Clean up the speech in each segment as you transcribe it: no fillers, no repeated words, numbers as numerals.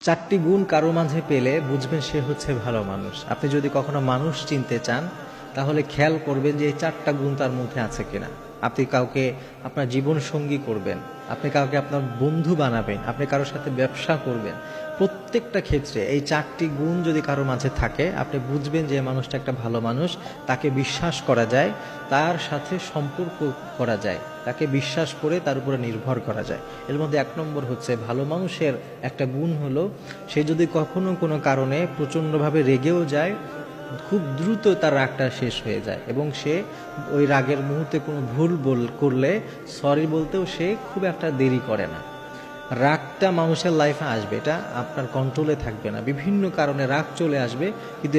চারটি গুণ কারো মাঝে পেলে বুঝবেন সে হচ্ছে ভালো মানুষ। আপনি যদি কখনো মানুষ চিনতে চান তাহলে খেয়াল করবেন যে এই চারটা গুণ তার মধ্যে আছে কিনা। আপনি কাউকে আপনার জীবন সঙ্গী করবেন, আপনি কাউকে আপনার বন্ধু বানাবেন, আপনি কারোর সাথে ব্যবসা করবেন, প্রত্যেকটা ক্ষেত্রে এই চারটি গুণ যদি কারো মাঝে থাকে আপনি বুঝবেন যে মানুষটা একটা ভালো মানুষ। তাকে বিশ্বাস করা যায়, তার সাথে সম্পর্ক করা যায়, তাকে বিশ্বাস করে তার উপরে নির্ভর করা যায়। এর মধ্যে এক নম্বর হচ্ছে ভালো মানুষের একটা গুণ হলো সে যদি কখনো কোনো কারণে প্রচণ্ডভাবে রেগেও যায়, খুব দ্রুত তার রাগটা শেষ হয়ে যায় এবং সে ওই রাগের মুহূর্তে কোনো ভুল করলে সরি বলতেও সে খুব একটা দেরি করে না। রাগটা মানুষের লাইফে আসবে, এটা আপনার কন্ট্রোলে থাকবে না। বিভিন্ন কারণে রাগ চলে আসবে, কিন্তু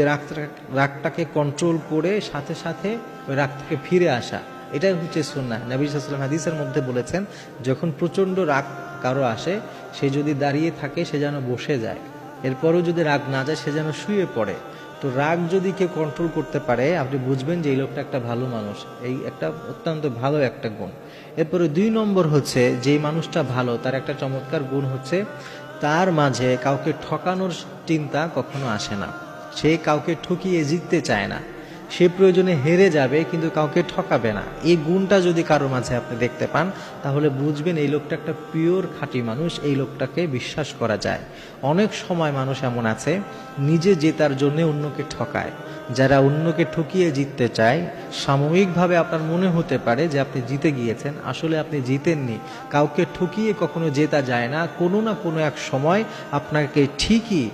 রাগটাকে কন্ট্রোল করে সাথে সাথে ওই রাগ থেকে ফিরে আসা, এটাই হচ্ছে সুন্নাহ। নবী সাল্লাল্লাহু আলাইহি ওয়াসাল্লাম হাদিসের মধ্যে বলেছেন, যখন প্রচণ্ড রাগ কারো আসে সে যদি দাঁড়িয়ে থাকে সে যেন বসে যায়, এরপরও যদি রাগ না যায় সে যেন শুয়ে পড়ে। তো রাগ যদি কেউ কন্ট্রোল করতে পারে আপনি বুঝবেন যে এই লোকটা একটা ভালো মানুষ। এই একটা অত্যন্ত ভালো একটা গুণ। এরপরে 2 নম্বর হচ্ছে যেই মানুষটা ভালো তার একটা চমৎকার গুণ হচ্ছে তার মাঝে কাউকে ঠকানোর চিন্তা কখনো আসে না। সে কাউকে ঠকিয়ে জিততে চায় না, সে প্রয়োজনে হেরে যাবে কিন্তু কাউকে ঠকাবে না। এই গুণটা যদি কারো মাঝে আপনি দেখতে পান তাহলে বুঝবেন এই লোকটা একটা পিওর খাঁটি মানুষ, এই লোকটাকে বিশ্বাস করা যায়। অনেক সময় মানুষ এমন আছে নিজে জেতার জন্য অন্যকে ঠকায়। যারা অন্যকে ঠকিয়ে জিততে চায়, সাময়িকভাবে আপনার মনে হতে পারে যে আপনি জিতে গিয়েছেন, আসলে আপনি জিতেননি। কাউকে ঠকিয়ে কখনো জেতা যায় না, কোনো না কোনো এক সময় আপনাকে ঠিকই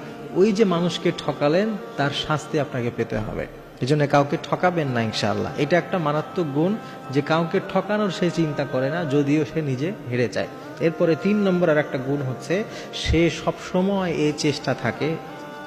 ওই যে মানুষকে ঠকালেন তার শাস্তি আপনাকে পেতে হবে। এই জন্য কাউকে ঠকাবেন না ইনশাআল্লাহ। এটা একটা মারাত্মক গুণ যে কাউকে ঠকানোর সে চিন্তা করে না, যদিও সে নিজে হেরে যায়। এরপরে 3 নম্বর আর একটা গুণ হচ্ছে সে সবসময় এই চেষ্টা থাকে,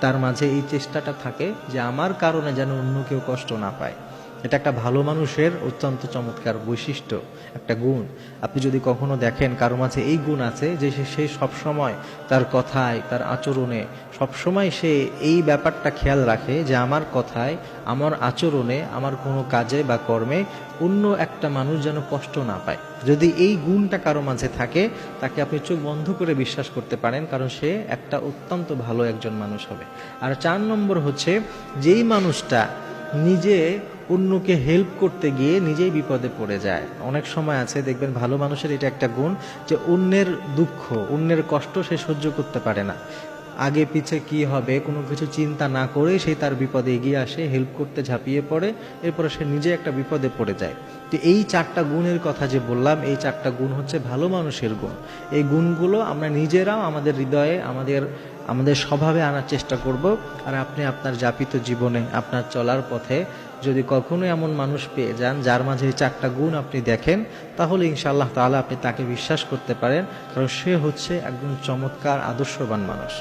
তার মাঝে এই চেষ্টাটা থাকে যে আমার কারণে যেন অন্য কেউ কষ্ট না পায়। এটা একটা ভালো মানুষের অত্যন্ত চমৎকার বৈশিষ্ট্য, একটা গুণ। আপনি যদি কখনো দেখেন কারো মাঝে এই গুণ আছে যে সে সবসময় তার কথায় তার আচরণে সবসময় সে এই ব্যাপারটা খেয়াল রাখে যে আমার কথায় আমার আচরণে আমার কোনো কাজে বা কর্মে অন্য একটা মানুষ যেন কষ্ট না পায়। যদি এই গুণটা কারো মাঝে থাকে তাকে আপনি চোখ বন্ধ করে বিশ্বাস করতে পারেন, কারণ সে একটা অত্যন্ত ভালো একজন মানুষ হবে। আর 4 নম্বর হচ্ছে যেই মানুষটা নিজে অন্যকে হেল্প করতে গিয়ে নিজেই বিপদে পড়ে যায়। অনেক সময় আছে দেখবেন ভালো মানুষের এটা একটা গুণ যে অন্যের দুঃখ অন্যের কষ্ট সে সহ্য করতে পারে না। আগে পিছে কি হবে কোনো কিছু চিন্তা না করে সে তার বিপদে এগিয়ে আসে, হেল্প করতে ঝাঁপিয়ে পড়ে, এরপরে সে নিজে একটা বিপদে পড়ে যায়। তো এই 4টা গুণের কথা যে বললাম, এই 4টা গুণ হচ্ছে ভালো মানুষের গুণ। এই গুণগুলো আমরা নিজেরাও আমাদের হৃদয়ে আমাদের স্বভাবে আনার চেষ্টা করব। আর আপনি আপনার যাপিত জীবনে আপনার চলার পথে যদি কখনো এমন মানুষ পেয়ে যান যার মাঝে এই 4টা গুণ আপনি দেখেন, তাহলে ইনশাআল্লাহ তাআলা আপনি তাকে বিশ্বাস করতে পারেন, কারণ সে হচ্ছে একজন চমৎকার আদর্শবান মানুষ।